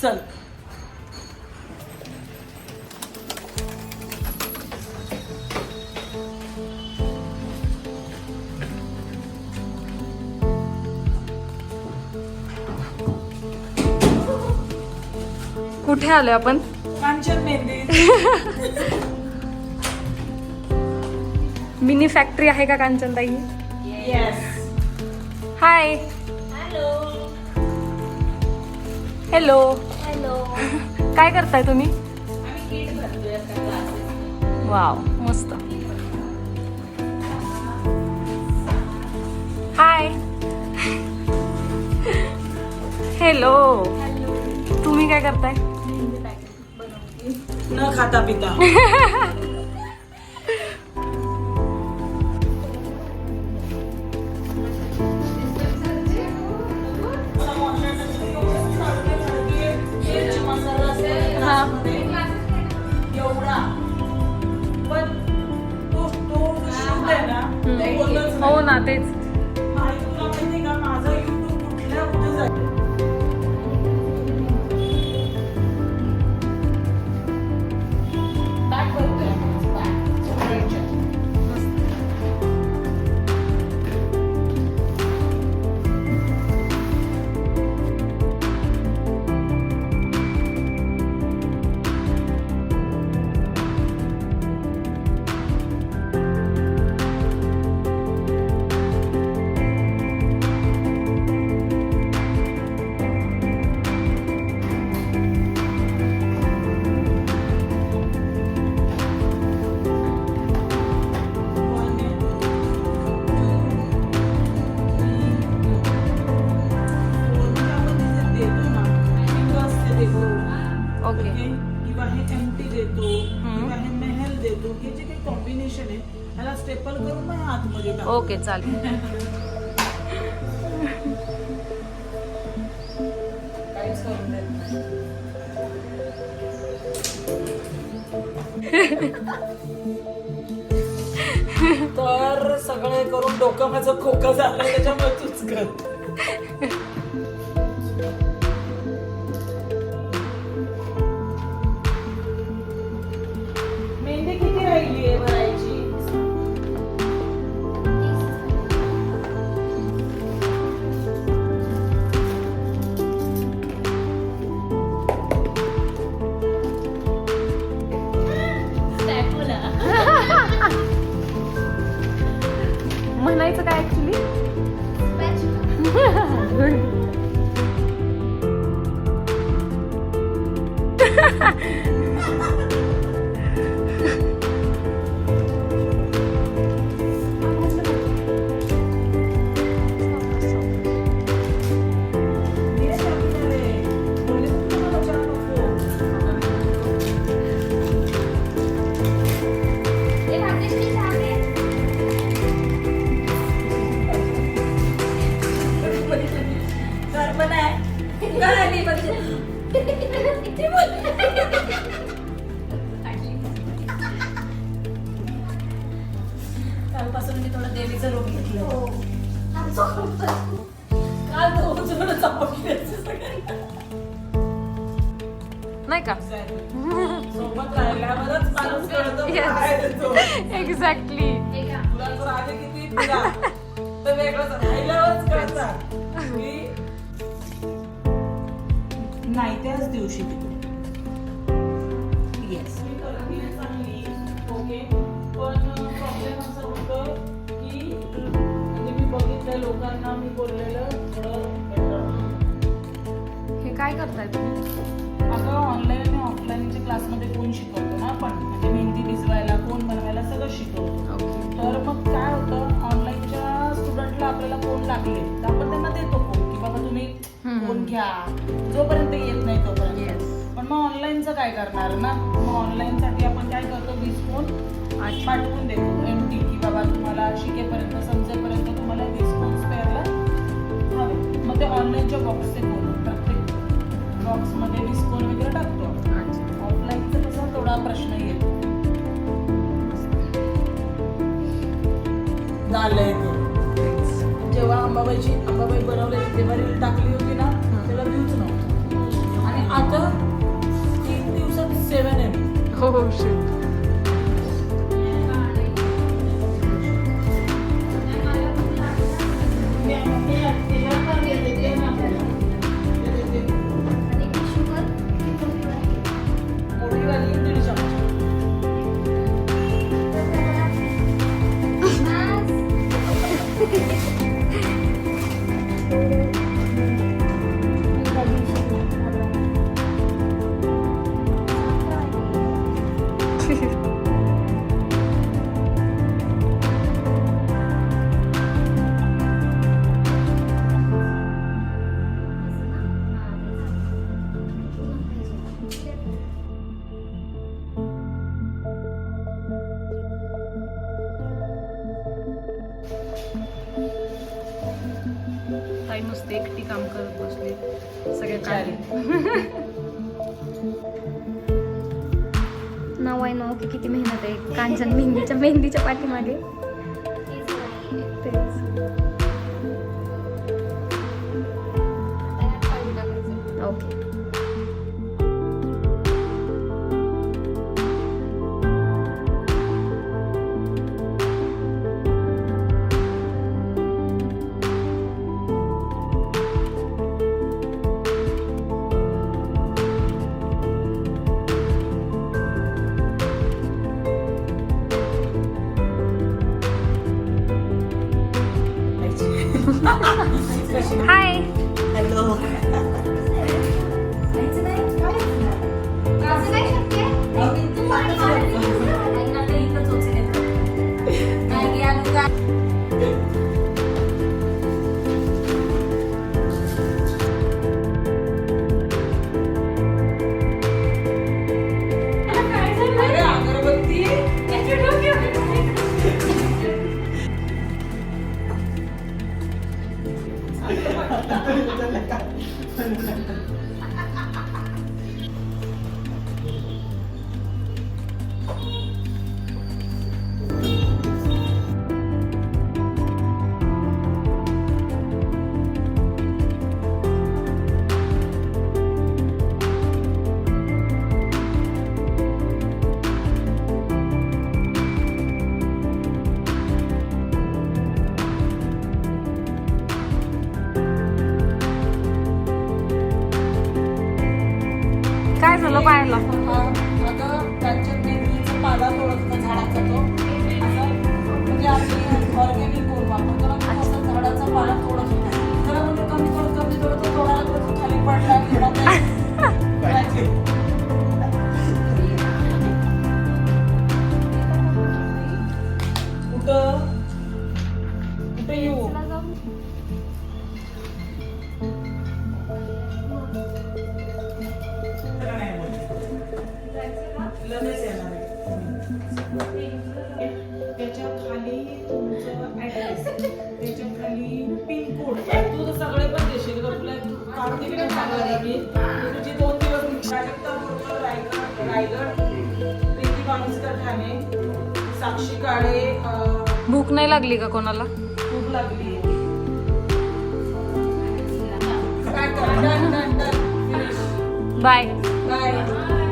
चल कुठे आलोय आपण? कांचन मेहंदी. मिनी फॅक्टरी आहे का कांचनताई? येस. हाय. हॅलो. हॅलो. काय करताय तुम्ही? आम्ही किट भरतोय आता क्लासेस. वाव मस्त. हाय. हॅलो. तुम्ही काय करताय? मेहंदी पॅकेट बनवते. न खाता पिता. एवढा पण तो शूट आहे ना ते बोललंच नाही. हो ना तेच. नाही तुला माहिती का माझं YouTube कुठल्या कुठे जाईल. बॅग भरतोय आपण. बॅग. स्टुडंटच्या. ओके. किंवा हे एम्प्टी देतो किंवा हे मेहल देतो हे जे काही कॉम्बिनेशन आहे ह्याला स्टेपल करून मग हे आतमध्ये टाकतो. ओके चालेल. काहीच करून देत नाही. तर सगळे करून डोकं माझं खोकं झालं त्याच्यामुळे तूच कर. मेहंदी किती राहिली आहे भरायची? स्पॅच्युला. म्हणायचं काय ऍक्च्युली? हे भाग्यश्री साहेब. कालपासून मी थोडं देवीचं रूप घेतलं. हो. काल थोडं चपटल्याचं सगळं. नाही का? सोबत राहिल्यावरच माणूस कळतो काय देतो. एक्झॅक्टली. हे घ्या. तुला जर आले किती तुला तर वेगळंच राहिल्यावरच कळतात की नाही त्याच दिवशी येस चांगली ओके. पण प्रॉब्लेम असा होतो की म्हणजे मी बघितलं लोकांना मी बोललेलं थोडं हे काय करताय तुम्ही? आता ऑनलाईन आणि ऑफलाईनच्या क्लासमध्ये कोण शिकवतो ना आपण म्हणजे मेहंदी भिजवायला कोण बनवायला सगळं शिकवतो. तर मग काय होतं ऑनलाईनच्या स्टुडंटला आपल्याला फोन लागले तर आपण त्यांना देतो फोन की बाबा तुम्ही फोन घ्या जोपर्यंत येत नाही तोपर्यंत. पण मग ऑनलाईनचं काय करणार ना. मग ऑनलाईनसाठी आपण काय करतो 20 फोन पाठवून देतो एमटी की बाबा तुम्हाला शिकेपर्यंत समजेपर्यंत तुम्हाला 20 फोन स्पेअरला हवे. मग ते ऑनलाईनच्या बॉक्सचे फोन प्रत्येक बॉक्समध्ये 20 फोन वगैरे टाकतो. ऑफलाईनचं कसं थोडा प्रश्न येतो. झालंय ते जेव्हा अंबाबाई बनवलेली तेव्हा रील टाकली होती ना त्याला व्ह्यूज नव्हतं आणि आता हो shit. मोठी वाली 1.5 चमचे. ताई मस्त एकटी काम करत बसली सगळे चारी. नाव आहे नाव की किती मेहनत आहे कांचन मेहंदीच्या पाठीमागे तेच. Okay hi hello. अरे अगरबत्ती. काय झालं पायाला अगं त्यांच्या मेथीचा पाला थोडासा झाडाचा तो असं म्हणजे आम्ही ऑर्गॅनिक कोण वापरतो ना तो असा झाडाचा पाला थोडासा जरा म्हणजे कमी थोडं तो थोडा तो खाली पडला आणि करायचे. कुठं कुठं येऊ लगेच येणार आहे. त्याच्या खाली तुमचं ऍड्रेस, त्याच्या खाली पिन कोड, तू तर सगळे पण देशील का तुला काढून दिली नाही सांगायला मी तुझी 2 दिवस प्राजक्ता बोरकर रायगड, प्रीती बाणस्कर ठाणे, साक्षी काळे भूक नाही लागली का कोणाला भूक लागली. काय कर डन. Bye bye.